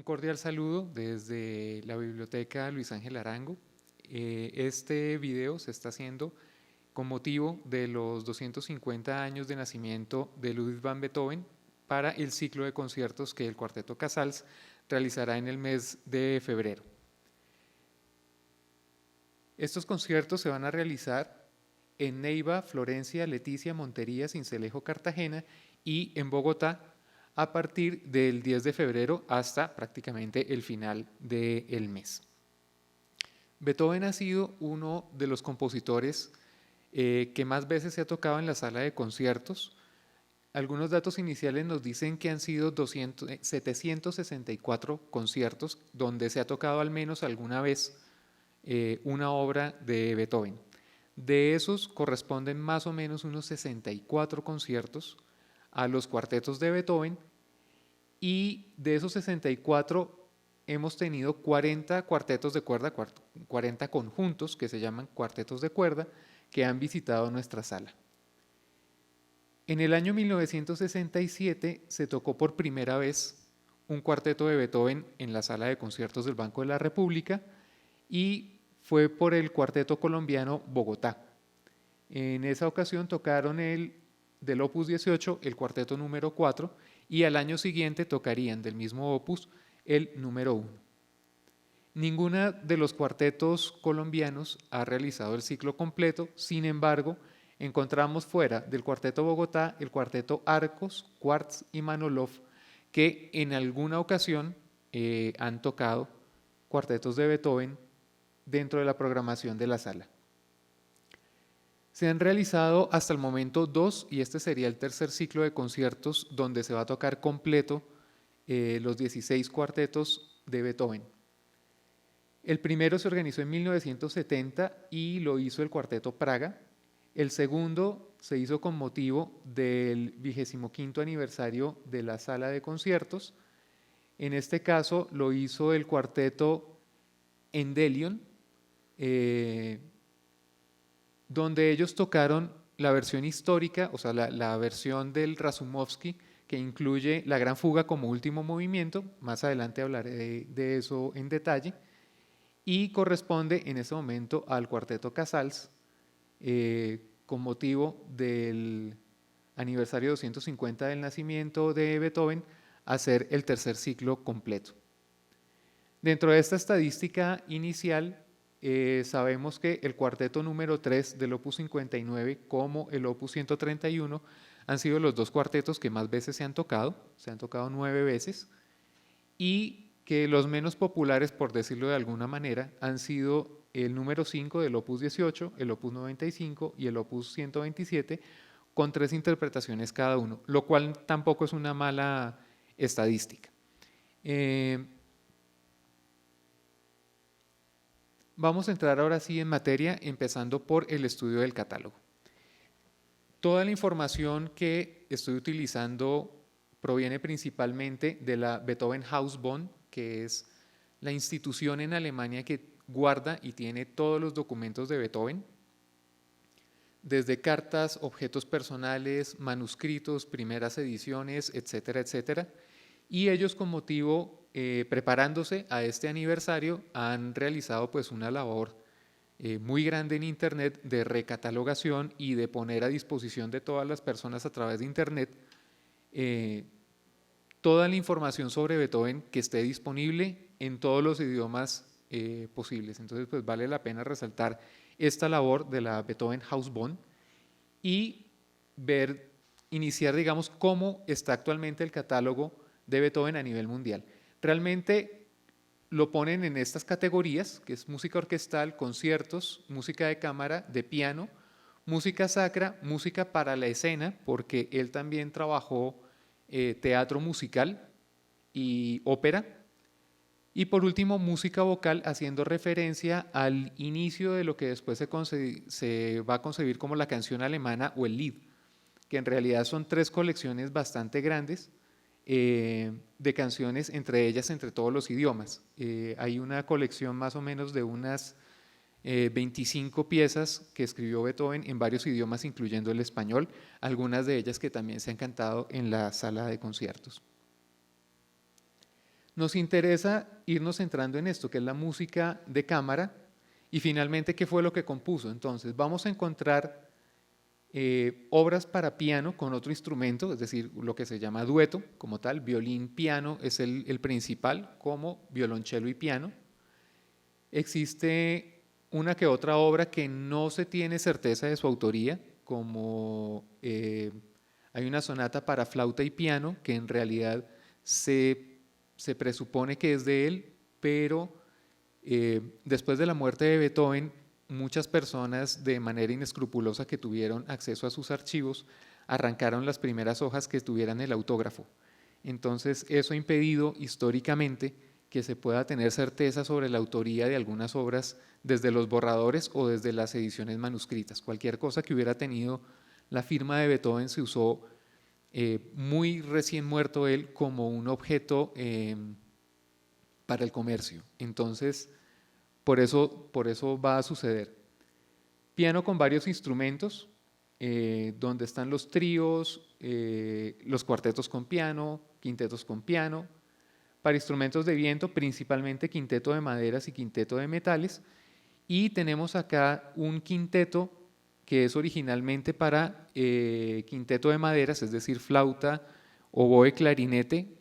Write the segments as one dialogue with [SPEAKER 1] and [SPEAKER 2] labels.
[SPEAKER 1] Un cordial saludo desde la Biblioteca Luis Ángel Arango. Este video se está haciendo con motivo de los 250 años de nacimiento de Ludwig van Beethoven para el ciclo de conciertos que el Cuarteto Casals realizará en el mes de febrero. Estos conciertos se van a realizar en Neiva, Florencia, Leticia, Montería, Sincelejo, Cartagena y en Bogotá a partir del 10 de febrero hasta prácticamente el final del mes. Beethoven ha sido uno de los compositores que más veces se ha tocado en la sala de conciertos. Algunos datos iniciales nos dicen que han sido 764 conciertos donde se ha tocado al menos alguna vez una obra de Beethoven. De esos corresponden más o menos unos 64 conciertos a los cuartetos de Beethoven, y de esos 64 hemos tenido 40 cuartetos de cuerda, 40 conjuntos que se llaman cuartetos de cuerda, que han visitado nuestra sala. En el año 1967 se tocó por primera vez un cuarteto de Beethoven en la sala de conciertos del Banco de la República y fue por el Cuarteto Colombiano Bogotá. En esa ocasión tocaron del Opus 18 el cuarteto número 4 y al año siguiente tocarían del mismo opus el número 1. Ninguna de los cuartetos colombianos ha realizado el ciclo completo, sin embargo, encontramos fuera del Cuarteto Bogotá el Cuarteto Arcos, Quartz y Manolov, que en alguna ocasión han tocado cuartetos de Beethoven dentro de la programación de la sala. Se han realizado hasta el momento 2 y este sería el tercer ciclo de conciertos donde se va a tocar completo los 16 cuartetos de Beethoven. El primero se organizó en 1970 y lo hizo el Cuarteto Praga. El segundo se hizo con motivo del 25º aniversario de la sala de conciertos. En este caso lo hizo el Cuarteto Endellion, donde ellos tocaron la versión histórica, o sea, la versión del Razumovsky, que incluye la Gran Fuga como último movimiento. Más adelante hablaré de eso en detalle. Y corresponde en ese momento al Cuarteto Casals, con motivo del aniversario 250 del nacimiento de Beethoven, hacer el tercer ciclo completo. Dentro de esta estadística inicial, sabemos que el cuarteto número 3 del Opus 59 como el Opus 131 han sido los dos cuartetos que más veces se han tocado 9 veces, y que los menos populares, por decirlo de alguna manera, han sido el número 5 del Opus 18, el Opus 95 y el Opus 127, con 3 interpretaciones cada uno, lo cual tampoco es una mala estadística. Vamos a entrar ahora sí en materia, empezando por el estudio del catálogo. Toda la información que estoy utilizando proviene principalmente de la Beethoven Hausbon, que es la institución en Alemania que guarda y tiene todos los documentos de Beethoven, desde cartas, objetos personales, manuscritos, primeras ediciones, etcétera, etcétera. Y ellos, con motivo, preparándose a este aniversario, han realizado pues una labor muy grande en Internet de recatalogación y de poner a disposición de todas las personas a través de Internet toda la información sobre Beethoven que esté disponible en todos los idiomas posibles. Entonces, pues vale la pena resaltar esta labor de la Beethoven Hausbon y iniciar, digamos, cómo está actualmente el catálogo de Beethoven a nivel mundial. Realmente lo ponen en estas categorías, que es música orquestal, conciertos, música de cámara, de piano, música sacra, música para la escena, porque él también trabajó teatro musical y ópera, y por último música vocal, haciendo referencia al inicio de lo que después se va a concebir como la canción alemana o el Lied, que en realidad son 3 colecciones bastante grandes de canciones, entre ellas entre todos los idiomas. Hay una colección más o menos de unas 25 piezas que escribió Beethoven en varios idiomas, incluyendo el español, algunas de ellas que también se han cantado en la sala de conciertos. Nos interesa irnos centrando en esto, que es la música de cámara, y finalmente, ¿qué fue lo que compuso? Entonces, vamos a encontrar obras para piano con otro instrumento, es decir, lo que se llama dueto como tal, violín, piano es el principal, como violonchelo y piano. Existe una que otra obra que no se tiene certeza de su autoría, como hay una sonata para flauta y piano que en realidad se presupone que es de él, pero después de la muerte de Beethoven, muchas personas de manera inescrupulosa que tuvieron acceso a sus archivos arrancaron las primeras hojas que tuvieran el autógrafo. Entonces eso ha impedido históricamente que se pueda tener certeza sobre la autoría de algunas obras desde los borradores o desde las ediciones manuscritas. Cualquier cosa que hubiera tenido la firma de Beethoven se usó muy recién muerto él como un objeto para el comercio. Entonces, por eso va a suceder. Piano con varios instrumentos, donde están los tríos, los cuartetos con piano, quintetos con piano. Para instrumentos de viento, principalmente quinteto de maderas y quinteto de metales. Y tenemos acá un quinteto que es originalmente para quinteto de maderas, es decir, flauta, oboe, clarinete,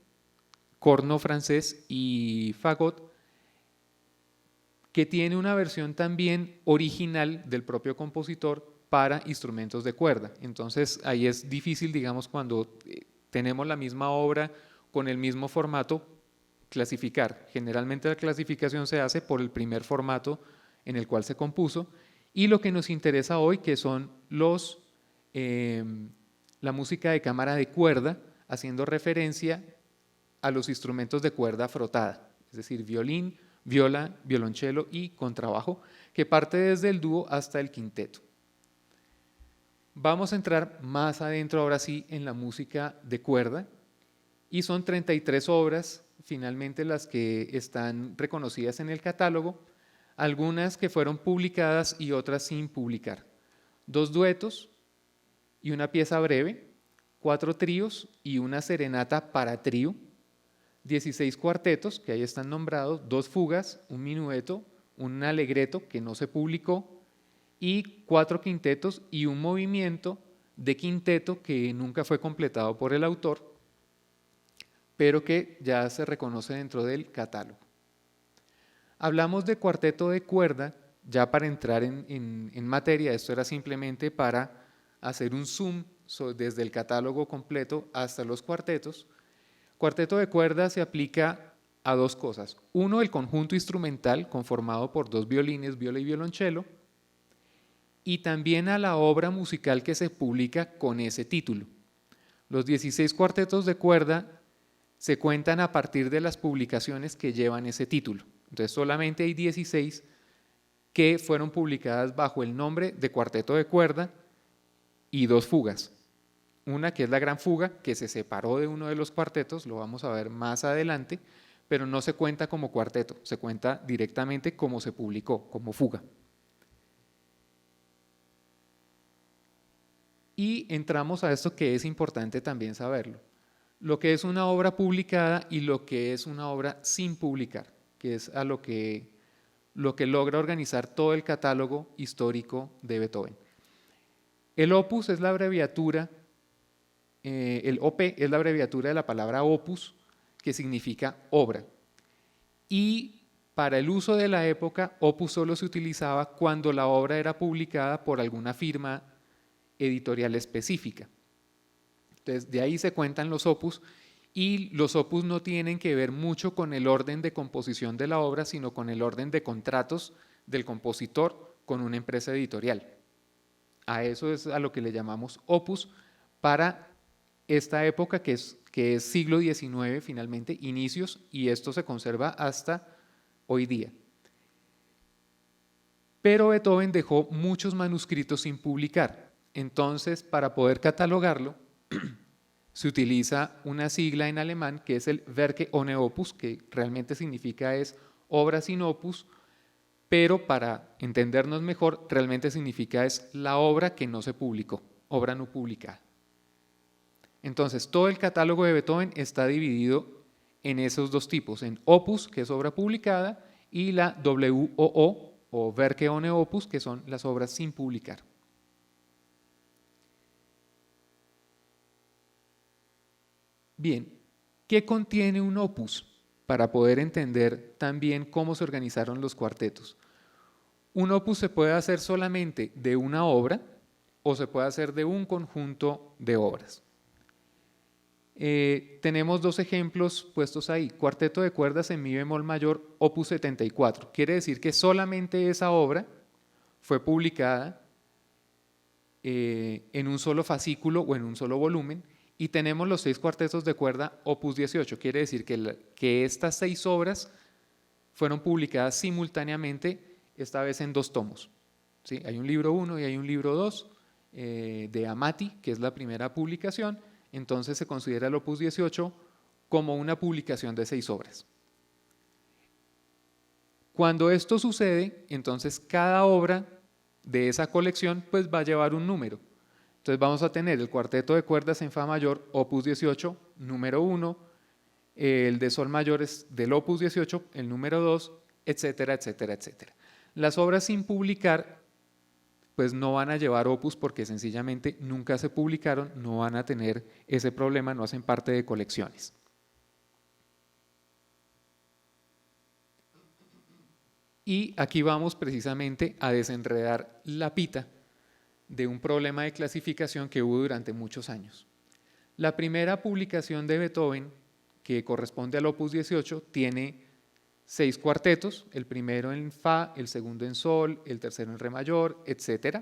[SPEAKER 1] corno francés y fagot, que tiene una versión también original del propio compositor para instrumentos de cuerda. Entonces ahí es difícil, digamos, cuando tenemos la misma obra con el mismo formato, clasificar. Generalmente la clasificación se hace por el primer formato en el cual se compuso, y lo que nos interesa hoy, que son la música de cámara de cuerda, haciendo referencia a los instrumentos de cuerda frotada, es decir, violín, viola, violonchelo y contrabajo, que parte desde el dúo hasta el quinteto. Vamos a entrar más adentro ahora sí en la música de cuerda, y son 33 obras finalmente las que están reconocidas en el catálogo, algunas que fueron publicadas y otras sin publicar. 2 duetos y una pieza breve, 4 tríos y una serenata para trío, 16 cuartetos, que ahí están nombrados, 2 fugas, un minueto, un alegreto que no se publicó, y 4 quintetos y un movimiento de quinteto que nunca fue completado por el autor, pero que ya se reconoce dentro del catálogo. Hablamos de cuarteto de cuerda, ya para entrar en materia. Esto era simplemente para hacer un zoom desde el catálogo completo hasta los cuartetos. Cuarteto de cuerda se aplica a 2 cosas. Uno, el conjunto instrumental conformado por 2 violines, viola y violonchelo, y también a la obra musical que se publica con ese título. Los 16 cuartetos de cuerda se cuentan a partir de las publicaciones que llevan ese título. Entonces solamente hay 16 que fueron publicadas bajo el nombre de cuarteto de cuerda y 2 fugas. Una que es la gran fuga, que se separó de uno de los cuartetos, lo vamos a ver más adelante, pero no se cuenta como cuarteto, se cuenta directamente como se publicó, como fuga. Y entramos a esto que es importante también saberlo, lo que es una obra publicada y lo que es una obra sin publicar, que es a lo que logra organizar todo el catálogo histórico de Beethoven. El opus es la abreviatura, el OP es la abreviatura de la palabra opus, que significa obra. Y para el uso de la época, opus solo se utilizaba cuando la obra era publicada por alguna firma editorial específica. Entonces, de ahí se cuentan los opus, y los opus no tienen que ver mucho con el orden de composición de la obra, sino con el orden de contratos del compositor con una empresa editorial. A eso es a lo que le llamamos opus para esta época que es siglo XIX finalmente, inicios, y esto se conserva hasta hoy día. Pero Beethoven dejó muchos manuscritos sin publicar. Entonces, para poder catalogarlo, se utiliza una sigla en alemán que es el Werke ohne Opus, que realmente significa es obra sin opus, pero para entendernos mejor, realmente significa es la obra que no se publicó, obra no publicada. Entonces, todo el catálogo de Beethoven está dividido en esos dos tipos, en opus, que es obra publicada, y la WOO, o Werke ohne Opus, que son las obras sin publicar. Bien, ¿qué contiene un opus? Para poder entender también cómo se organizaron los cuartetos. Un opus se puede hacer solamente de una obra o se puede hacer de un conjunto de obras. Tenemos dos ejemplos puestos ahí. Cuarteto de cuerdas en mi bemol mayor, opus 74. Quiere decir que solamente esa obra fue publicada en un solo fascículo o en un solo volumen. Y tenemos los 6 cuartetos de cuerda opus 18. Quiere decir que estas 6 obras fueron publicadas simultáneamente, esta vez en 2 tomos. ¿Sí? Hay un libro 1 y hay un libro 2 de Amati, que es la primera publicación. Entonces se considera el opus 18 como una publicación de 6 obras. Cuando esto sucede, entonces cada obra de esa colección pues va a llevar un número. Entonces vamos a tener el cuarteto de cuerdas en fa mayor, opus 18, número 1, el de sol mayor es del opus 18, el número 2, etcétera, etcétera, etcétera. Las obras sin publicar pues no van a llevar opus porque sencillamente nunca se publicaron, no van a tener ese problema, no hacen parte de colecciones. Y aquí vamos precisamente a desenredar la pita de un problema de clasificación que hubo durante muchos años. La primera publicación de Beethoven, que corresponde al opus 18, tiene 6 cuartetos, el primero en fa, el segundo en sol, el tercero en re mayor, etc.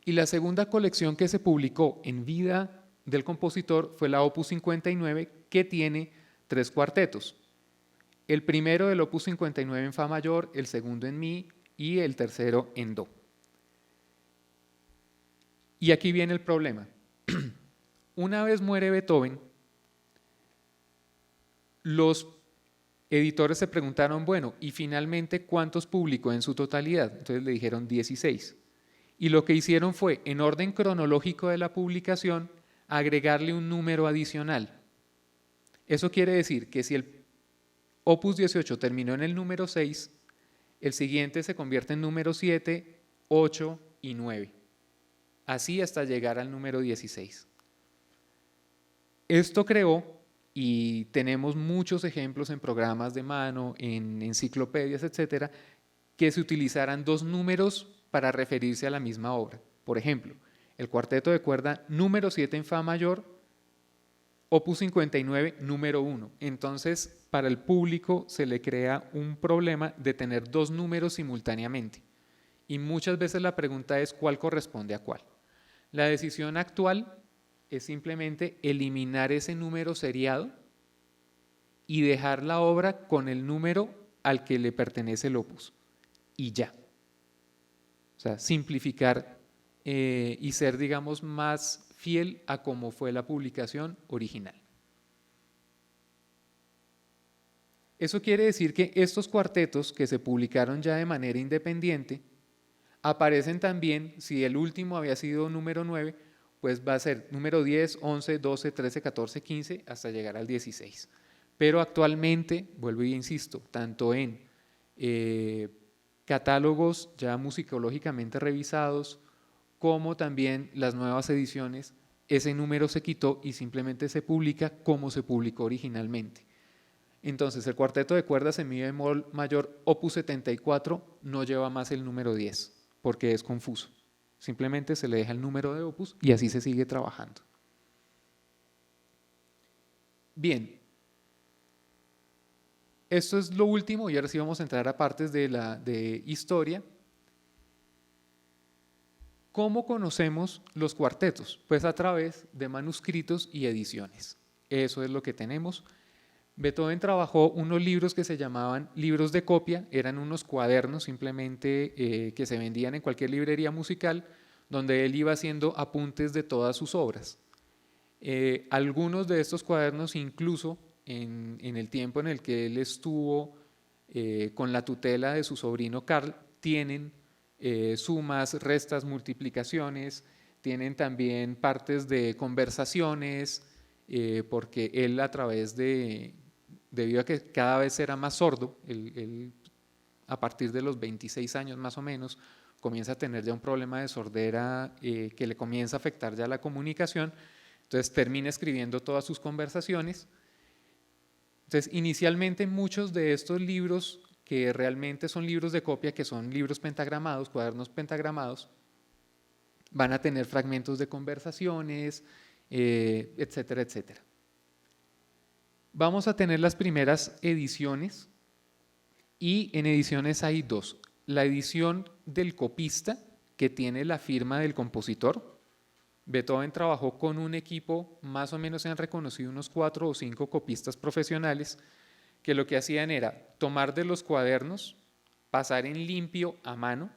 [SPEAKER 1] Y la segunda colección que se publicó en vida del compositor fue la opus 59, que tiene 3 cuartetos. El primero del opus 59 en fa mayor, el segundo en mi y el tercero en do. Y aquí viene el problema. Una vez muere Beethoven, los editores se preguntaron, bueno, ¿y finalmente cuántos publicó en su totalidad? Entonces le dijeron 16. Y lo que hicieron fue, en orden cronológico de la publicación, agregarle un número adicional. Eso quiere decir que si el opus 18 terminó en el número 6, el siguiente se convierte en número 7, 8 y 9. Así hasta llegar al número 16. Esto creó, y tenemos muchos ejemplos en programas de mano, en enciclopedias, etcétera, que se utilizaran 2 números para referirse a la misma obra. Por ejemplo, el cuarteto de cuerda número 7 en fa mayor, opus 59, número 1. Entonces, para el público se le crea un problema de tener 2 números simultáneamente. Y muchas veces la pregunta es ¿cuál corresponde a cuál? La decisión actual es simplemente eliminar ese número seriado y dejar la obra con el número al que le pertenece el opus. Y ya. O sea, simplificar y ser, digamos, más fiel a cómo fue la publicación original. Eso quiere decir que estos cuartetos que se publicaron ya de manera independiente aparecen también, si el último había sido número 9, pues va a ser número 10, 11, 12, 13, 14, 15, hasta llegar al 16. Pero actualmente, vuelvo y insisto, tanto en catálogos ya musicológicamente revisados, como también las nuevas ediciones, ese número se quitó y simplemente se publica como se publicó originalmente. Entonces, el cuarteto de cuerdas en mi bemol mayor opus 74 no lleva más el número 10, porque es confuso. Simplemente se le deja el número de opus y así se sigue trabajando. Bien, esto es lo último y ahora sí vamos a entrar a partes de historia. ¿Cómo conocemos los cuartetos? Pues a través de manuscritos y ediciones. Eso es lo que tenemos. Beethoven trabajó unos libros que se llamaban libros de copia, eran unos cuadernos simplemente que se vendían en cualquier librería musical, donde él iba haciendo apuntes de todas sus obras. Algunos de estos cuadernos, incluso en el tiempo en el que él estuvo con la tutela de su sobrino Carl, tienen sumas, restas, multiplicaciones, tienen también partes de conversaciones, porque él debido a que cada vez era más sordo, él a partir de los 26 años más o menos, comienza a tener ya un problema de sordera que le comienza a afectar ya la comunicación, entonces termina escribiendo todas sus conversaciones. Entonces, inicialmente muchos de estos libros, que realmente son libros de copia, que son libros pentagramados, cuadernos pentagramados, van a tener fragmentos de conversaciones, etcétera, etcétera. Vamos a tener las primeras ediciones, y en ediciones hay dos. La edición del copista, que tiene la firma del compositor. Beethoven trabajó con un equipo, más o menos se han reconocido unos 4 o 5 copistas profesionales, que lo que hacían era tomar de los cuadernos, pasar en limpio a mano,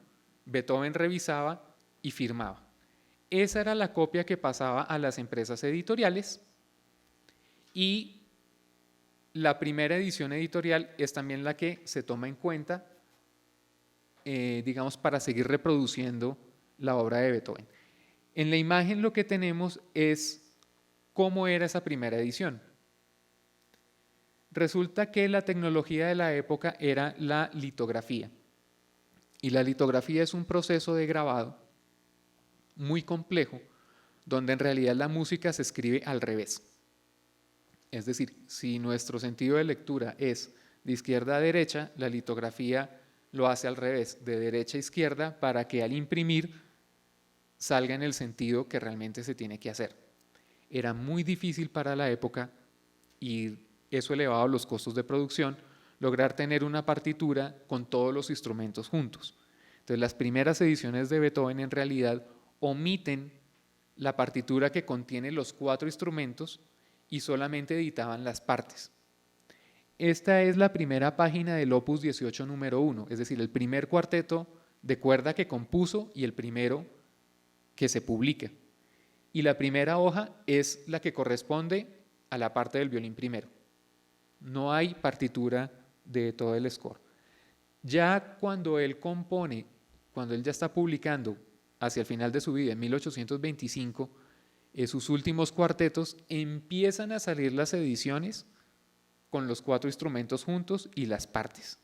[SPEAKER 1] Beethoven revisaba y firmaba. Esa era la copia que pasaba a las empresas editoriales, y la primera edición editorial es también la que se toma en cuenta, digamos, para seguir reproduciendo la obra de Beethoven. En la imagen lo que tenemos es cómo era esa primera edición. Resulta que la tecnología de la época era la litografía. Y la litografía es un proceso de grabado muy complejo, donde en realidad la música se escribe al revés. Es decir, si nuestro sentido de lectura es de izquierda a derecha, la litografía lo hace al revés, de derecha a izquierda, para que al imprimir salga en el sentido que realmente se tiene que hacer. Era muy difícil para la época, y eso elevaba los costos de producción, lograr tener una partitura con todos los instrumentos juntos. Entonces, las primeras ediciones de Beethoven en realidad omiten la partitura que contiene los 4 instrumentos y solamente editaban las partes. Esta es la primera página del Opus 18 número 1, es decir, el primer cuarteto de cuerda que compuso y el primero que se publica. Y la primera hoja es la que corresponde a la parte del violín primero. No hay partitura de todo el score. Ya cuando él compone, cuando él ya está publicando hacia el final de su vida, en 1825, sus últimos cuartetos, empiezan a salir las ediciones con los 4 instrumentos juntos y las partes.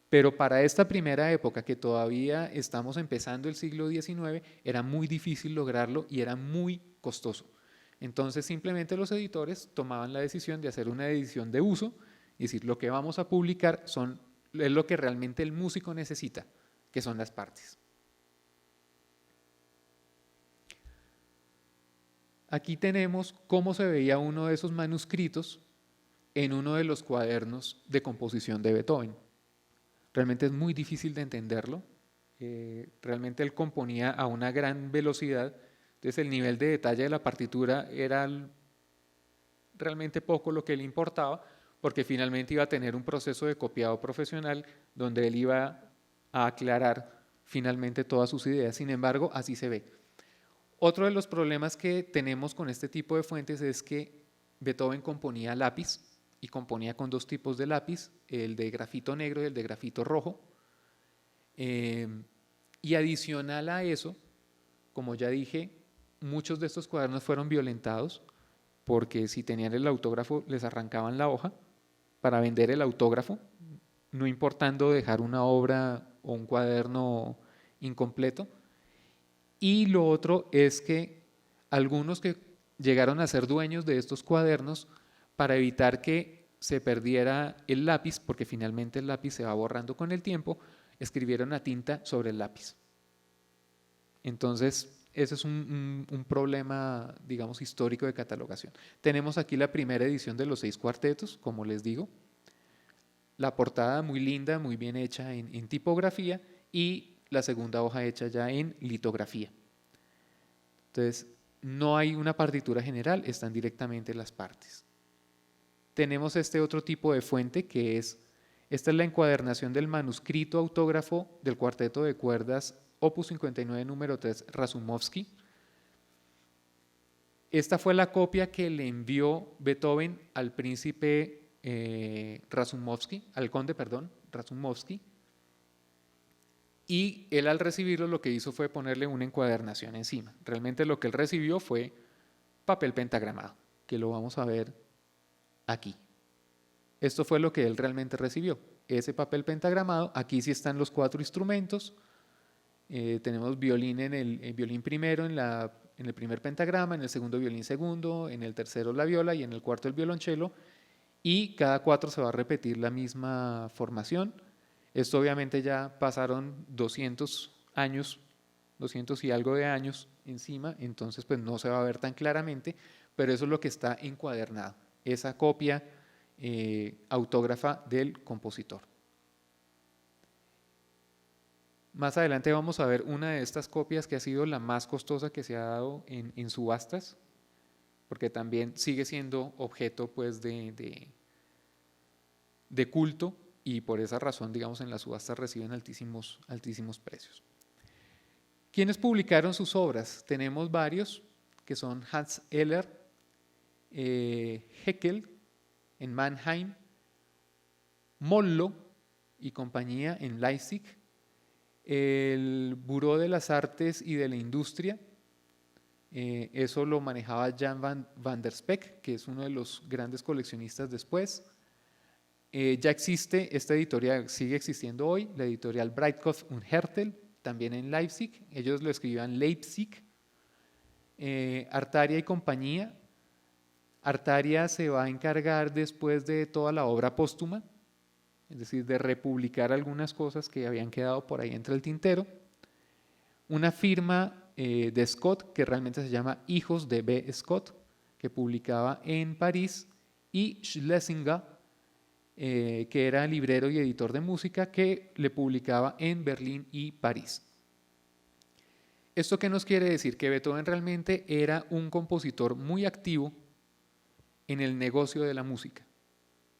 [SPEAKER 1] Pero para esta primera época, que todavía estamos empezando el siglo XIX, era muy difícil lograrlo y era muy costoso. Entonces simplemente los editores tomaban la decisión de hacer una edición de uso, y decir, lo que vamos a publicar es lo que realmente el músico necesita, que son las partes. Aquí tenemos cómo se veía uno de esos manuscritos en uno de los cuadernos de composición de Beethoven. Realmente es muy difícil de entenderlo. Realmente él componía a una gran velocidad, entonces el nivel de detalle de la partitura era realmente poco lo que le importaba, porque finalmente iba a tener un proceso de copiado profesional donde él iba a aclarar finalmente todas sus ideas. Sin embargo, así se ve. Otro de los problemas que tenemos con este tipo de fuentes es que Beethoven componía a lápiz, y componía con 2 tipos de lápiz, el de grafito negro y el de grafito rojo. Y adicional a eso, como ya dije, muchos de estos cuadernos fueron violentados, porque si tenían el autógrafo les arrancaban la hoja para vender el autógrafo, no importando dejar una obra o un cuaderno incompleto. Y lo otro es que algunos que llegaron a ser dueños de estos cuadernos, para evitar que se perdiera el lápiz, porque finalmente el lápiz se va borrando con el tiempo, escribieron a tinta sobre el lápiz. Entonces, ese es un problema, digamos, histórico de catalogación. Tenemos aquí la primera edición de los 6 cuartetos, como les digo. La portada muy linda, muy bien hecha en tipografía, y la segunda hoja hecha ya en litografía. Entonces, no hay una partitura general, están directamente las partes. Tenemos este otro tipo de fuente, que esta es la encuadernación del manuscrito autógrafo del cuarteto de cuerdas Opus 59 número 3 Razumovsky. Esta fue la copia que le envió Beethoven al príncipe Razumovsky, al conde, perdón, Razumovsky, y él al recibirlo lo que hizo fue ponerle una encuadernación encima. Realmente lo que él recibió fue papel pentagramado. que lo vamos a ver aquí. Esto fue lo que él realmente recibió, ese papel pentagramado. Aquí sí están los 4 instrumentos. Tenemos violín el violín primero en el primer pentagrama, en el segundo violín segundo, en el tercero la viola y en el cuarto el violonchelo. Y cada 4 se va a repetir la misma formación. Esto obviamente ya pasaron 200 años, 200 y algo de años encima, entonces pues no se va a ver tan claramente, pero eso es lo que está encuadernado, esa copia autógrafa del compositor. Más adelante vamos a ver una de estas copias que ha sido la más costosa que se ha dado en subastas, porque también sigue siendo objeto pues de culto, y por esa razón, digamos, en las subastas reciben altísimos precios. ¿Quiénes publicaron sus obras? Tenemos varios, que son Hans Eller, Haeckel en Mannheim, Mollo y compañía en Leipzig, el Buró de las Artes y de la Industria, eso lo manejaba Jan van der Spek, que es uno de los grandes coleccionistas después. Ya existe, esta editorial sigue existiendo hoy, la editorial Breitkopf und Härtel, también en Leipzig, ellos lo escribían Leipzig. Artaria y compañía. Artaria se va a encargar después de toda la obra póstuma, es decir, de republicar algunas cosas que habían quedado por ahí entre el tintero. Una firma de Scott, que realmente se llama Hijos de B. Scott, que publicaba en París, y Schlesinger, que era librero y editor de música, que le publicaba en Berlín y París. ¿Esto qué nos quiere decir? Que Beethoven realmente era un compositor muy activo en el negocio de la música.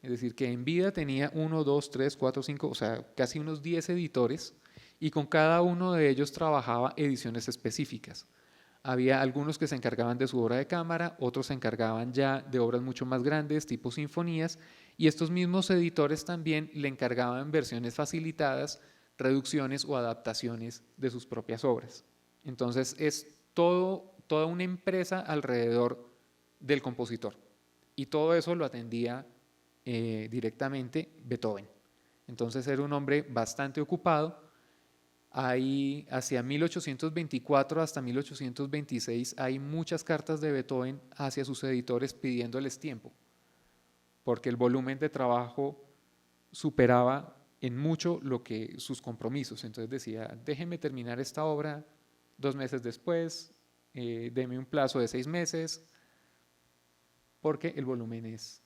[SPEAKER 1] Es decir, que en vida tenía 1, 2, 3, 4, 5, o sea, casi unos 10 editores, y con cada uno de ellos trabajaba ediciones específicas. Había algunos que se encargaban de su obra de cámara, otros se encargaban ya de obras mucho más grandes, tipo sinfonías, y estos mismos editores también le encargaban versiones facilitadas, reducciones o adaptaciones de sus propias obras. Entonces es toda una empresa alrededor del compositor, y todo eso lo atendía directamente Beethoven. Entonces era un hombre bastante ocupado. Ahí, hacia 1824 hasta 1826 hay muchas cartas de Beethoven hacia sus editores pidiéndoles tiempo, porque el volumen de trabajo superaba en mucho lo que sus compromisos. Entonces decía, déjenme terminar esta obra 2 meses después, deme un plazo de 6 meses, porque el volumen es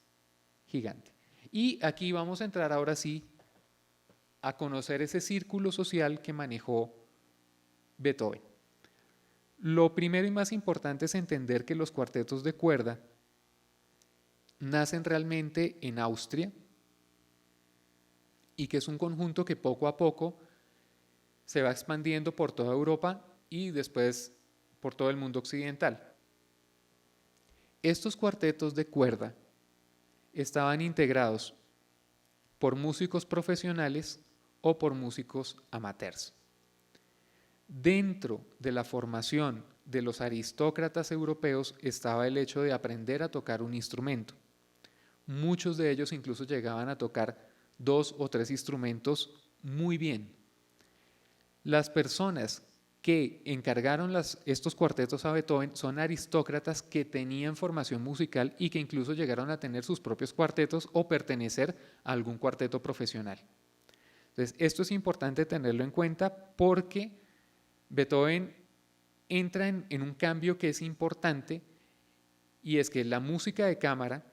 [SPEAKER 1] gigante. Y aquí vamos a entrar ahora sí a conocer ese círculo social que manejó Beethoven. Lo primero y más importante es entender que los cuartetos de cuerda nacen realmente en Austria y que es un conjunto que poco a poco se va expandiendo por toda Europa y después por todo el mundo occidental. Estos cuartetos de cuerda estaban integrados por músicos profesionales o por músicos amateurs. Dentro de la formación de los aristócratas europeos estaba el hecho de aprender a tocar un instrumento. Muchos de ellos incluso llegaban a tocar 2 o 3 instrumentos muy bien. Las personas que encargaron estos cuartetos a Beethoven son aristócratas que tenían formación musical y que incluso llegaron a tener sus propios cuartetos o pertenecer a algún cuarteto profesional. Entonces, esto es importante tenerlo en cuenta porque Beethoven entra en un cambio que es importante, y es que la música de cámara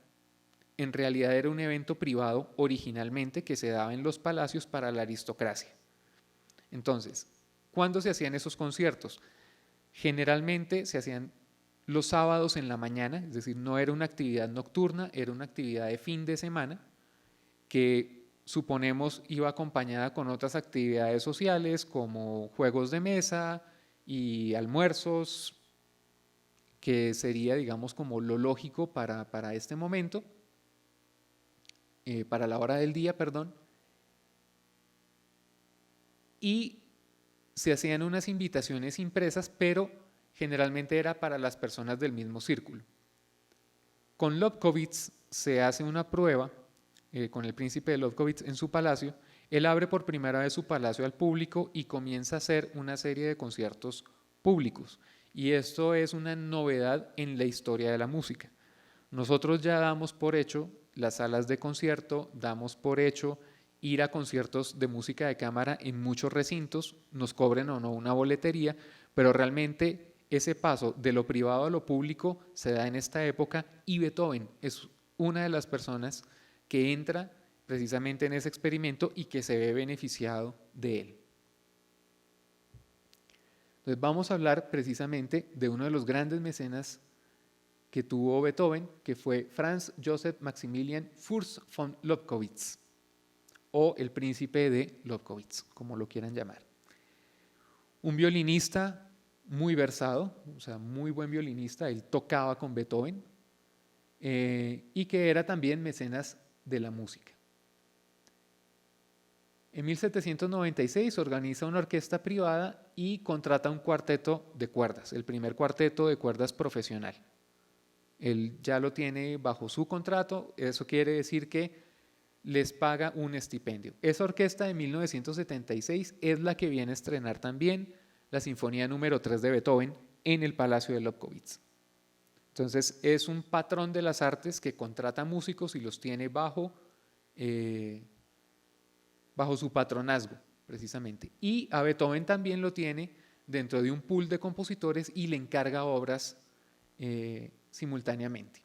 [SPEAKER 1] en realidad era un evento privado originalmente que se daba en los palacios para la aristocracia. Entonces, ¿cuándo se hacían esos conciertos? Generalmente se hacían los sábados en la mañana, es decir, no era una actividad nocturna, era una actividad de fin de semana que suponemos iba acompañada con otras actividades sociales como juegos de mesa y almuerzos, que sería, digamos, como lo lógico para este momento, para la hora del día, perdón. Y se hacían unas invitaciones impresas, pero generalmente era para las personas del mismo círculo. Con Lobkowitz se hace una prueba con el príncipe de Lobkowitz en su palacio. Él abre por primera vez su palacio al público y comienza a hacer una serie de conciertos públicos. Y esto es una novedad en la historia de la música. Nosotros ya damos por hecho las salas de concierto, damos por hecho ir a conciertos de música de cámara en muchos recintos, nos cobren o no una boletería, pero realmente ese paso de lo privado a lo público se da en esta época y Beethoven es una de las personas que entra precisamente en ese experimento y que se ve beneficiado de él. Entonces vamos a hablar precisamente de uno de los grandes mecenas que tuvo Beethoven, que fue Franz Joseph Maximilian Fürst von Lobkowitz, o el príncipe de Lobkowitz, como lo quieran llamar. Un violinista muy versado, o sea, muy buen violinista, él tocaba con Beethoven, y que era también mecenas de la música. En 1796 organiza una orquesta privada y contrata un cuarteto de cuerdas, el primer cuarteto de cuerdas profesional. Él ya lo tiene bajo su contrato, eso quiere decir que les paga un estipendio. Esa orquesta de 1976 es la que viene a estrenar también la Sinfonía número 3 de Beethoven en el Palacio de Lobkowitz. Entonces es un patrón de las artes que contrata músicos y los tiene bajo su patronazgo, precisamente. Y a Beethoven también lo tiene dentro de un pool de compositores y le encarga obras simultáneamente.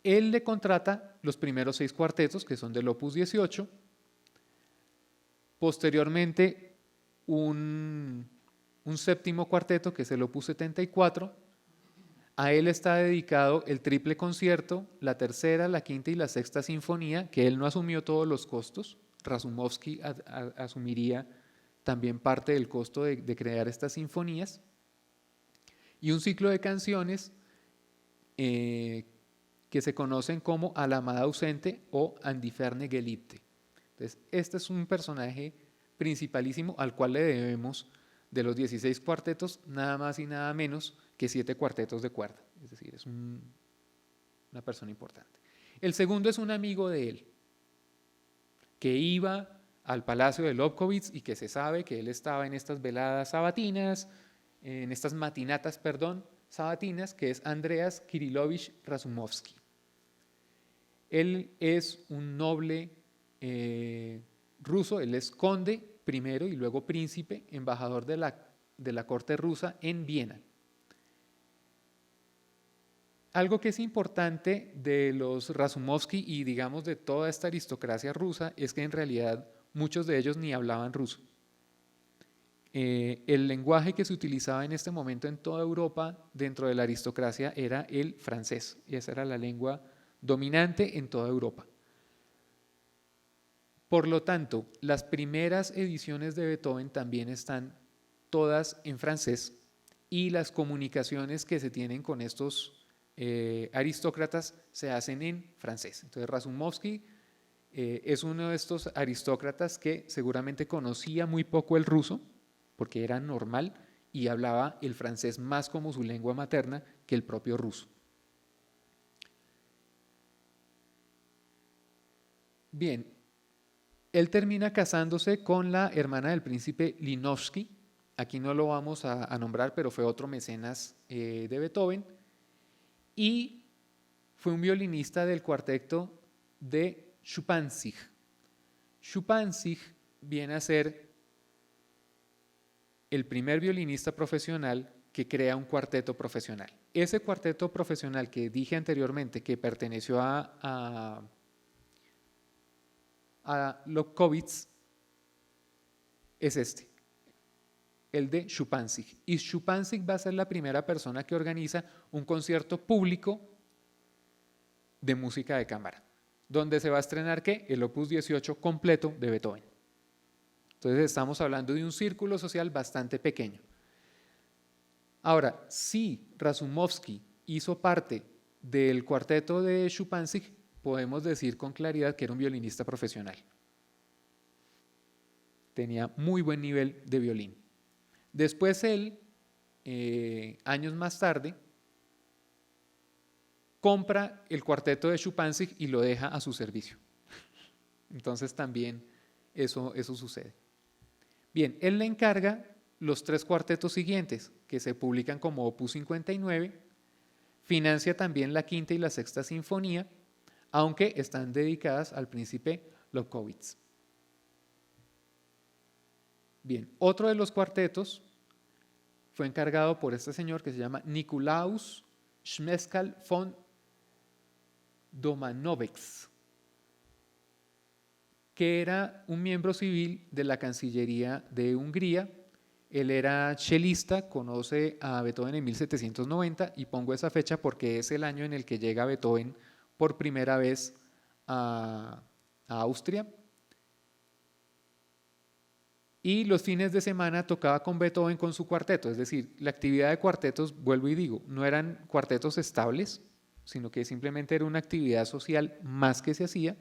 [SPEAKER 1] Él le contrata los primeros 6 cuartetos, que son del Opus 18, posteriormente un séptimo cuarteto, que es el Opus 74, a él está dedicado el triple concierto, la tercera, la quinta y la sexta sinfonía, que él no asumió todos los costos. Razumovsky asumiría también parte del costo de crear estas sinfonías. Y un ciclo de canciones que se conocen como A la amada ausente o An die ferne Geliebte. Entonces, este es un personaje principalísimo al cual le debemos de los 16 cuartetos nada más y nada menos que 7 cuartetos de cuerda, es decir, es una persona importante. El segundo es un amigo de él, que iba al Palacio de Lobkowitz y que se sabe que él estaba en estas veladas sabatinas, en estas matinatas, sabatinas, que es Andreas Kirilovich Razumovsky. Él es un noble ruso, él es conde primero y luego príncipe, embajador de la corte rusa en Viena. Algo que es importante de los Razumovsky y digamos de toda esta aristocracia rusa es que en realidad muchos de ellos ni hablaban ruso. El lenguaje que se utilizaba en este momento en toda Europa dentro de la aristocracia era el francés, y esa era la lengua dominante en toda Europa. Por lo tanto, las primeras ediciones de Beethoven también están todas en francés y las comunicaciones que se tienen con estos aristócratas se hacen en francés. Entonces Razumovsky es uno de estos aristócratas que seguramente conocía muy poco el ruso, porque era normal, y hablaba el francés más como su lengua materna que el propio ruso. Bien, él termina casándose con la hermana del príncipe Linovsky. Aquí no lo vamos a nombrar, pero fue otro mecenas de Beethoven. Y fue un violinista del cuarteto de Schuppanzig. Schuppanzig viene a ser el primer violinista profesional que crea un cuarteto profesional. Ese cuarteto profesional que dije anteriormente que perteneció a Lobkowitz es este, el de Schuppanzig. Y Schuppanzig va a ser la primera persona que organiza un concierto público de música de cámara, donde se va a estrenar ¿qué? El Opus 18 completo de Beethoven. Entonces estamos hablando de un círculo social bastante pequeño. Ahora, si Razumovsky hizo parte del cuarteto de Schuppanzig, podemos decir con claridad que era un violinista profesional. Tenía muy buen nivel de violín. Después él años más tarde, compra el cuarteto de Schuppanzig y lo deja a su servicio. Entonces también eso sucede. Bien, él le encarga los 3 cuartetos siguientes, que se publican como Opus 59, financia también la quinta y la sexta sinfonía, aunque están dedicadas al príncipe Lobkowitz. Bien, otro de los cuartetos fue encargado por este señor que se llama Nikolaus Schmeskal von Domanovics, que era un miembro civil de la Cancillería de Hungría. Él era chelista, conoce a Beethoven en 1790 y pongo esa fecha porque es el año en el que llega Beethoven por primera vez a Austria. Y los fines de semana tocaba con Beethoven con su cuarteto, es decir, la actividad de cuartetos, vuelvo y digo, no eran cuartetos estables, sino que simplemente era una actividad social más que se hacía,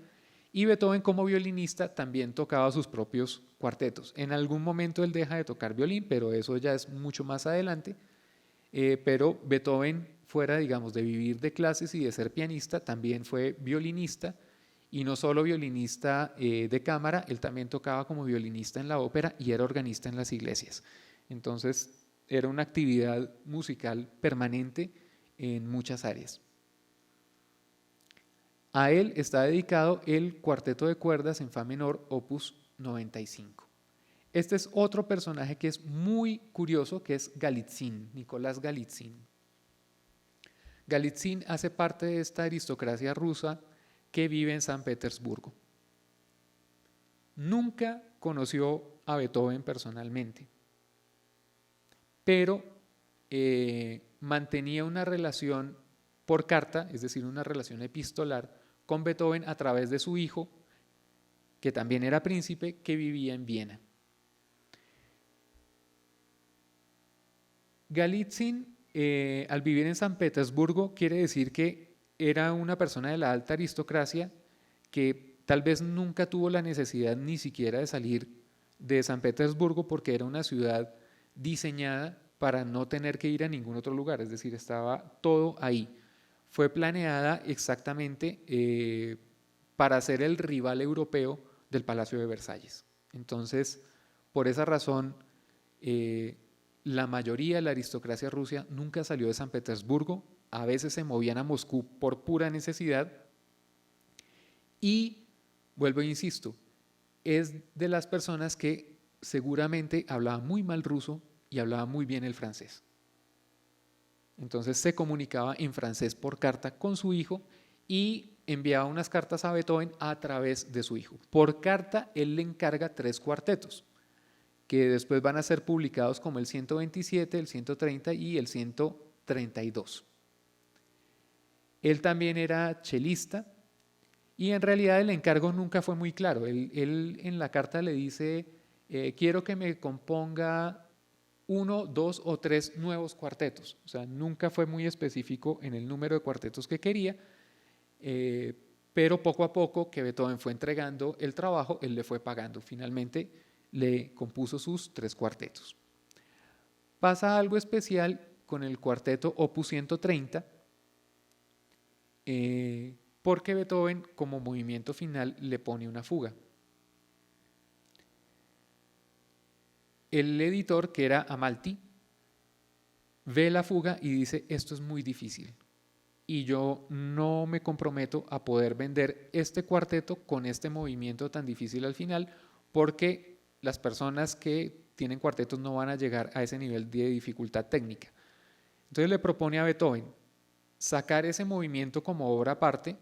[SPEAKER 1] y Beethoven como violinista también tocaba sus propios cuartetos. En algún momento él deja de tocar violín, pero eso ya es mucho más adelante, pero Beethoven, fuera, digamos, de vivir de clases y de ser pianista, también fue violinista, y no solo violinista de cámara, él también tocaba como violinista en la ópera y era organista en las iglesias. Entonces era una actividad musical permanente en muchas áreas. A él está dedicado el cuarteto de cuerdas en fa menor opus 95. Este es otro personaje que es muy curioso, que es Galitzin, Nicolás Galitzin. Galitzin hace parte de esta aristocracia rusa que vive en San Petersburgo. Nunca conoció a Beethoven personalmente, pero mantenía una relación por carta, es decir, una relación epistolar con Beethoven a través de su hijo, que también era príncipe, que vivía en Viena. Galitzin, al vivir en San Petersburgo, quiere decir que era una persona de la alta aristocracia que tal vez nunca tuvo la necesidad ni siquiera de salir de San Petersburgo porque era una ciudad diseñada para no tener que ir a ningún otro lugar, es decir, estaba todo ahí. Fue planeada exactamente para ser el rival europeo del Palacio de Versalles. Entonces, por esa razón, la mayoría de la aristocracia rusa nunca salió de San Petersburgo, a veces se movían a Moscú por pura necesidad y, vuelvo e insisto, es de las personas que seguramente hablaba muy mal ruso y hablaba muy bien el francés. Entonces se comunicaba en francés por carta con su hijo y enviaba unas cartas a Beethoven a través de su hijo. Por carta él le encarga 3 cuartetos que después van a ser publicados como el 127, el 130 y el 132. Él también era chelista y en realidad el encargo nunca fue muy claro. Él en la carta le dice, quiero que me componga 1, 2 o 3 nuevos cuartetos. O sea, nunca fue muy específico en el número de cuartetos que quería, pero poco a poco que Beethoven fue entregando el trabajo, él le fue pagando. Finalmente le compuso sus 3 cuartetos. Pasa algo especial con el cuarteto opus 130, porque Beethoven como movimiento final le pone una fuga. El editor, que era Amalti, ve la fuga y dice, esto es muy difícil y yo no me comprometo a poder vender este cuarteto con este movimiento tan difícil al final, porque las personas que tienen cuartetos no van a llegar a ese nivel de dificultad técnica. Entonces le propone a Beethoven sacar ese movimiento como obra aparte,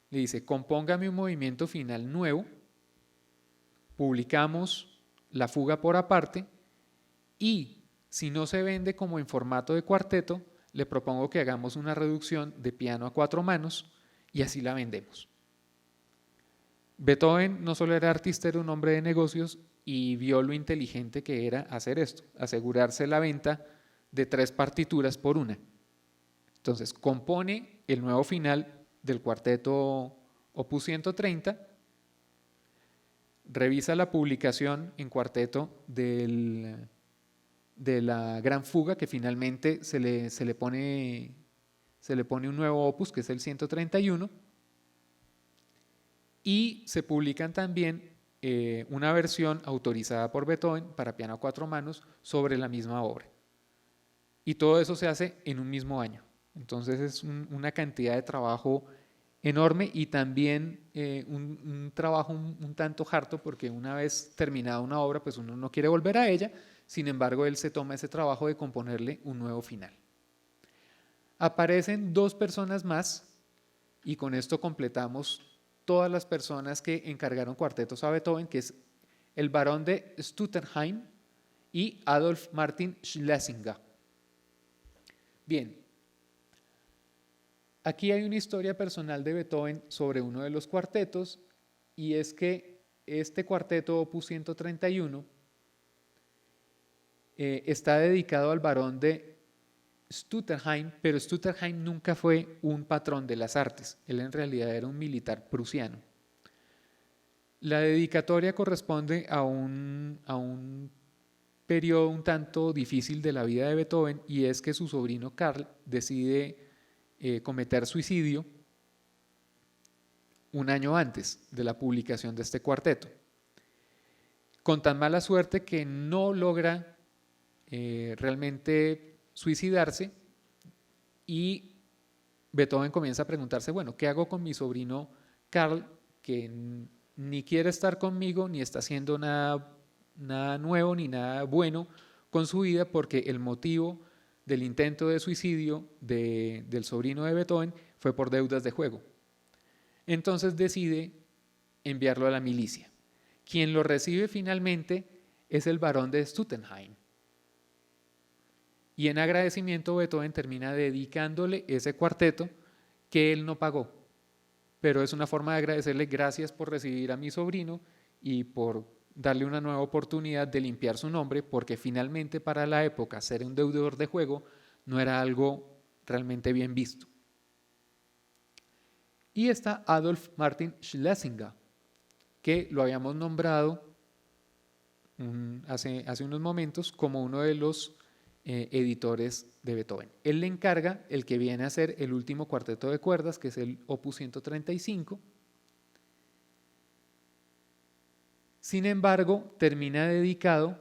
[SPEAKER 1] le dice, compóngame un movimiento final nuevo, publicamos la fuga por aparte y si no se vende como en formato de cuarteto, le propongo que hagamos una reducción de piano a 4 manos y así la vendemos. Beethoven no solo era artista, era un hombre de negocios y vio lo inteligente que era hacer esto, asegurarse la venta de 3 partituras por una. Entonces compone el nuevo final del cuarteto opus 130, revisa la publicación en cuarteto del de la Gran Fuga, que finalmente se le pone un nuevo opus, que es el 131, y se publican también una versión autorizada por Beethoven para piano a cuatro manos sobre la misma obra. Y todo eso se hace en un mismo año. Entonces es una cantidad de trabajo enorme y también un trabajo un tanto harto, porque una vez terminada una obra, pues uno no quiere volver a ella. Sin embargo, él se toma ese trabajo de componerle un nuevo final. Aparecen dos personas más y con esto completamos todas las personas que encargaron cuartetos a Beethoven, que es el barón de Stuttenheim y Adolf Martin Schlesinger. Bien, aquí hay una historia personal de Beethoven sobre uno de los cuartetos, y es que este cuarteto opus 131 está dedicado al barón de Stuttenheim, pero Stuttenheim nunca fue un patrón de las artes, él en realidad era un militar prusiano. La dedicatoria corresponde a un periodo un tanto difícil de la vida de Beethoven, y es que su sobrino Karl decide cometer suicidio un año antes de la publicación de este cuarteto, con tan mala suerte que no logra realmente suicidarse, y Beethoven comienza a preguntarse, bueno, ¿qué hago con mi sobrino Karl, que ni quiere estar conmigo, ni está haciendo nada nuevo, ni nada bueno con su vida, porque el motivo del intento de suicidio del sobrino de Beethoven fue por deudas de juego? Entonces decide enviarlo a la milicia. Quien lo recibe finalmente es el barón de Stuttenheim. Y en agradecimiento, Beethoven termina dedicándole ese cuarteto que él no pagó. Pero es una forma de agradecerle: gracias por recibir a mi sobrino y por darle una nueva oportunidad de limpiar su nombre, porque finalmente para la época ser un deudor de juego no era algo realmente bien visto. Y está Adolf Martin Schlesinger, que lo habíamos nombrado hace unos momentos como uno de los editores de Beethoven. Él le encarga el que viene a ser el último cuarteto de cuerdas, que es el opus 135. Sin embargo, termina dedicado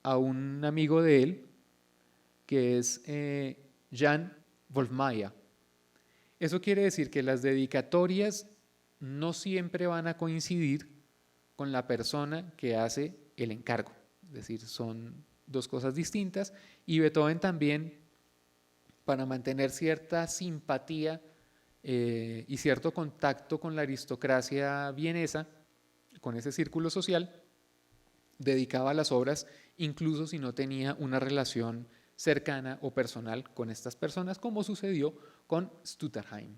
[SPEAKER 1] a un amigo de él, que es Jan Wolfmayer. Eso quiere decir que las dedicatorias no siempre van a coincidir con la persona que hace el encargo. Es decir, son dos cosas distintas, y Beethoven también, para mantener cierta simpatía y cierto contacto con la aristocracia vienesa, con ese círculo social, dedicaba las obras incluso si no tenía una relación cercana o personal con estas personas, como sucedió con Stuttenheim.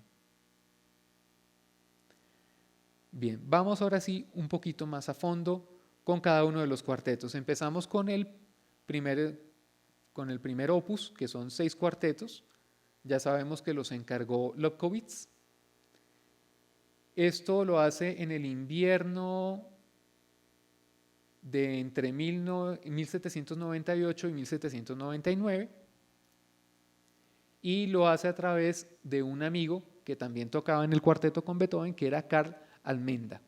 [SPEAKER 1] Bien, vamos ahora sí un poquito más a fondo con cada uno de los cuartetos. Empezamos con el primer opus, que son 6 cuartetos. Ya sabemos que los encargó Lobkowitz. Esto lo hace en el invierno de entre 1798 y 1799, y lo hace a través de un amigo que también tocaba en el cuarteto con Beethoven, que era Karl Almenda.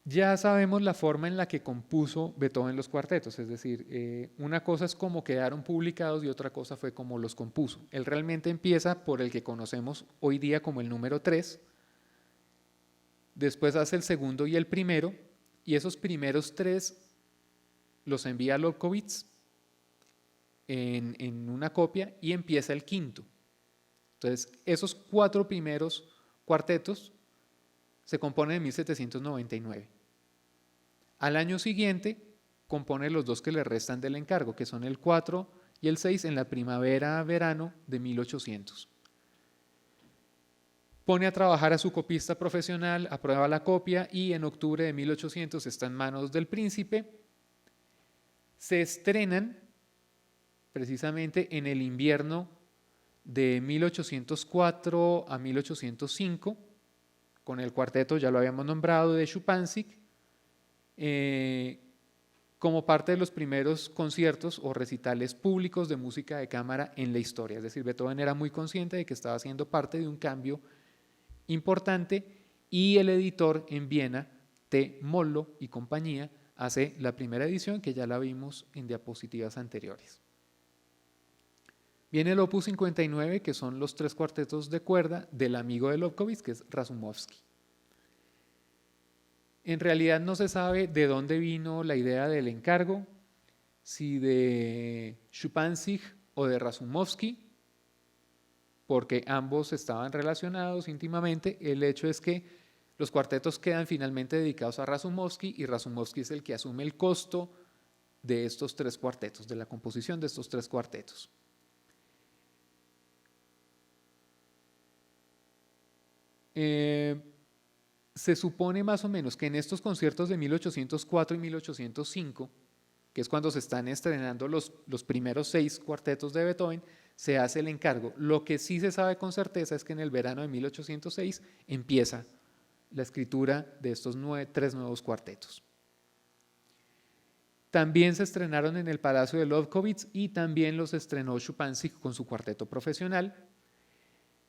[SPEAKER 1] Ya sabemos la forma en la que compuso Beethoven los cuartetos, es decir, una cosa es cómo quedaron publicados y otra cosa fue cómo los compuso. Él realmente empieza por el que conocemos hoy día como el número 3, después hace el segundo y el primero, y esos primeros 3 los envía a Lobkowitz en una copia, y empieza el quinto. Entonces, esos 4 primeros cuartetos se compone de 1799. Al año siguiente compone los 2 que le restan del encargo, que son el 4 y el 6, en la primavera-verano de 1800. Pone a trabajar a su copista profesional, aprueba la copia, y en octubre de 1800 está en manos del príncipe. Se estrenan precisamente en el invierno de 1804 a 1805, con el cuarteto, ya lo habíamos nombrado, de Schuppanzig, como parte de los primeros conciertos o recitales públicos de música de cámara en la historia. Es decir, Beethoven era muy consciente de que estaba haciendo parte de un cambio importante y el editor en Viena, T. Mollo y compañía, hace la primera edición que ya la vimos en diapositivas anteriores. Viene el opus 59, que son los 3 cuartetos de cuerda del amigo de Lobkowitz, que es Razumovsky. En realidad no se sabe de dónde vino la idea del encargo, si de Schupanzig o de Razumovsky, porque ambos estaban relacionados íntimamente. El hecho es que los cuartetos quedan finalmente dedicados a Razumovsky y Razumovsky es el que asume el costo de estos 3 cuartetos, de la composición de estos 3 cuartetos. Se supone más o menos que en estos conciertos de 1804 y 1805, que es cuando se están estrenando los primeros 6 cuartetos de Beethoven, se hace el encargo. Lo que sí se sabe con certeza es que en el verano de 1806 empieza la escritura de estos 3 nuevos cuartetos. También se estrenaron en el Palacio de Lobkowitz y también los estrenó Schupanzig con su cuarteto profesional.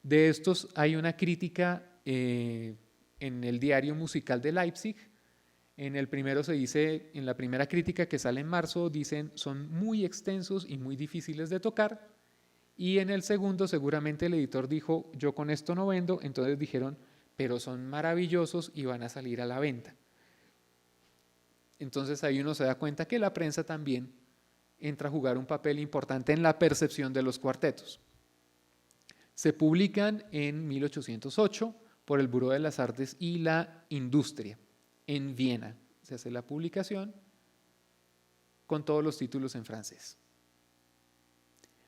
[SPEAKER 1] De estos hay una crítica en el Diario Musical de Leipzig. En el primero se dice, en la primera crítica que sale en marzo, dicen son muy extensos y muy difíciles de tocar. Y en el segundo seguramente el editor dijo, yo con esto no vendo, entonces dijeron, pero son maravillosos y van a salir a la venta. Entonces ahí uno se da cuenta que la prensa también entra a jugar un papel importante en la percepción de los cuartetos. Se publican en 1808 por el Buró de las Artes y la Industria en Viena. Se hace la publicación con todos los títulos en francés.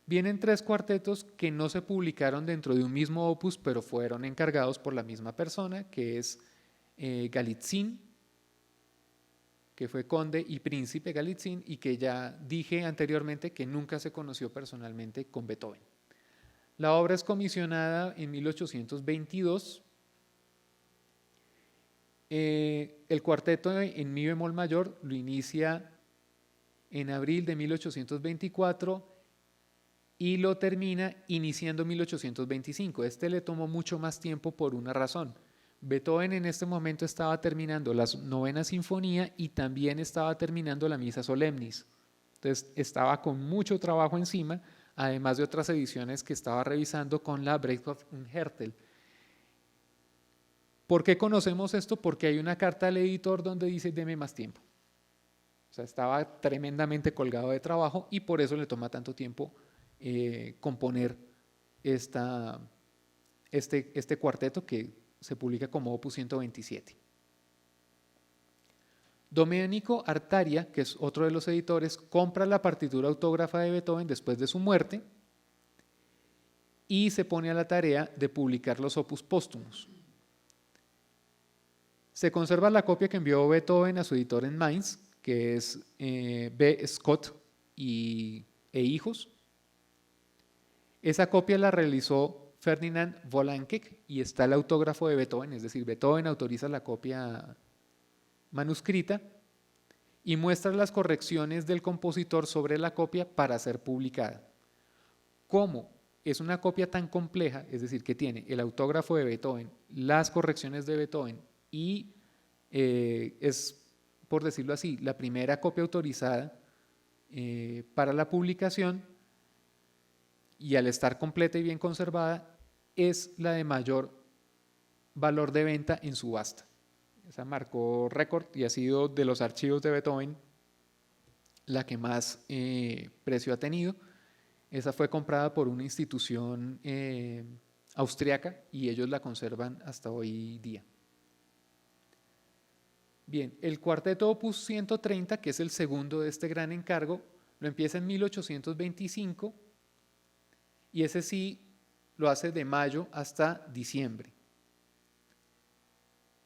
[SPEAKER 1] Vienen 3 cuartetos que no se publicaron dentro de un mismo opus, pero fueron encargados por la misma persona, que es Galitzin, que fue conde y príncipe Galitzin, y que ya dije anteriormente que nunca se conoció personalmente con Beethoven. La obra es comisionada en 1822. El cuarteto en mi bemol mayor lo inicia en abril de 1824 y lo termina iniciando 1825. Este le tomó mucho más tiempo por una razón. Beethoven en este momento estaba terminando la 9ª sinfonía y también estaba terminando la Misa Solemnis. Entonces estaba con mucho trabajo encima, además de otras ediciones que estaba revisando con la Breitkopf und Härtel. ¿Por qué conocemos esto? Porque hay una carta al editor donde dice deme más tiempo. O sea, estaba tremendamente colgado de trabajo y por eso le toma tanto tiempo componer este cuarteto que se publica como opus 127. Domenico Artaria, que es otro de los editores, compra la partitura autógrafa de Beethoven después de su muerte y se pone a la tarea de publicar los opus póstumos. Se conserva la copia que envió Beethoven a su editor en Mainz, que es B. Scott e hijos. Esa copia la realizó Ferdinand Wolankeck y está el autógrafo de Beethoven, es decir, Beethoven autoriza la copia manuscrita y muestra las correcciones del compositor sobre la copia para ser publicada. Como es una copia tan compleja, es decir, que tiene el autógrafo de Beethoven, las correcciones de Beethoven y es, por decirlo así, la primera copia autorizada para la publicación, y al estar completa y bien conservada, es la de mayor valor de venta en subasta. Esa marcó récord y ha sido de los archivos de Beethoven la que más precio ha tenido. Esa fue comprada por una institución austriaca y ellos la conservan hasta hoy día. Bien, el cuarteto opus 130, que es el segundo de este gran encargo, lo empieza en 1825 y ese sí lo hace de mayo hasta diciembre.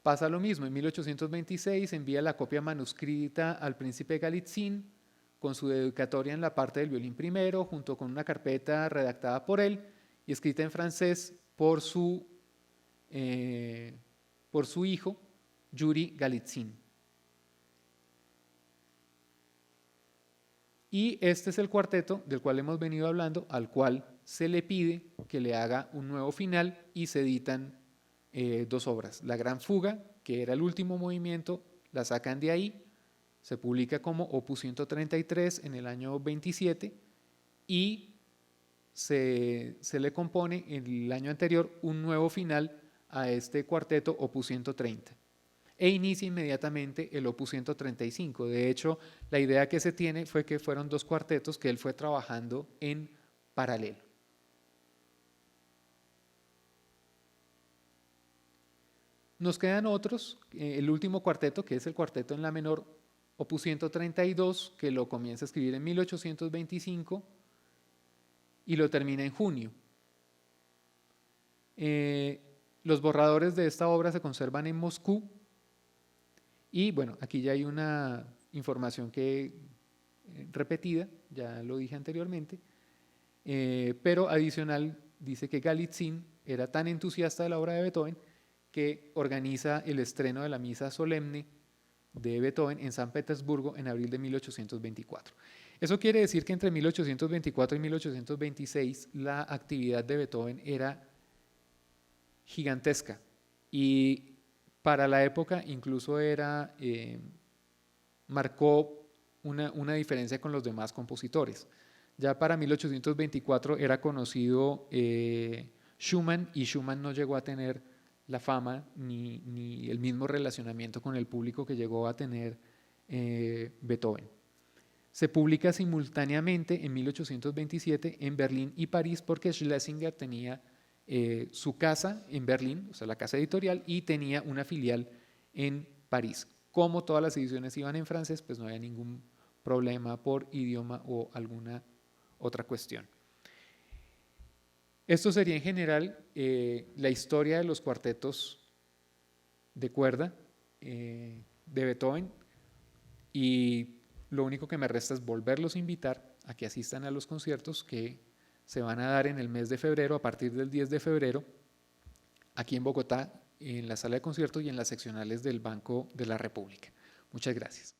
[SPEAKER 1] Pasa lo mismo, en 1826 envía la copia manuscrita al príncipe Galitzin con su dedicatoria en la parte del violín primero, junto con una carpeta redactada por él y escrita en francés por su hijo, Yuri Galitzin. Y este es el cuarteto del cual hemos venido hablando, al cual se le pide que le haga un nuevo final y se editan dos obras. La Gran Fuga, que era el último movimiento, la sacan de ahí, se publica como Opus 133 en el año 27 y se le compone en el año anterior un nuevo final a este cuarteto Opus 130 e inicia inmediatamente el Opus 135. De hecho, la idea que se tiene fue que fueron dos cuartetos que él fue trabajando en paralelo. Nos quedan otros, el último cuarteto, que es el cuarteto en la menor, Opus 132, que lo comienza a escribir en 1825 y lo termina en junio. Los borradores de esta obra se conservan en Moscú y bueno, aquí ya hay una información que repetida, ya lo dije anteriormente, pero adicional dice que Galitzin era tan entusiasta de la obra de Beethoven que organiza el estreno de la misa solemne de Beethoven en San Petersburgo en abril de 1824. Eso quiere decir que entre 1824 y 1826 la actividad de Beethoven era gigantesca y para la época incluso marcó una diferencia con los demás compositores. Ya para 1824 era conocido Schumann y Schumann no llegó a tener la fama ni el mismo relacionamiento con el público que llegó a tener Beethoven. Se publica simultáneamente en 1827 en Berlín y París porque Schlesinger tenía su casa en Berlín, o sea, la casa editorial, y tenía una filial en París. Como todas las ediciones iban en francés, pues no había ningún problema por idioma o alguna otra cuestión. Esto sería en general la historia de los cuartetos de cuerda de Beethoven y lo único que me resta es volverlos a invitar a que asistan a los conciertos que se van a dar en el mes de febrero, a partir del 10 de febrero, aquí en Bogotá, en la sala de conciertos y en las seccionales del Banco de la República. Muchas gracias.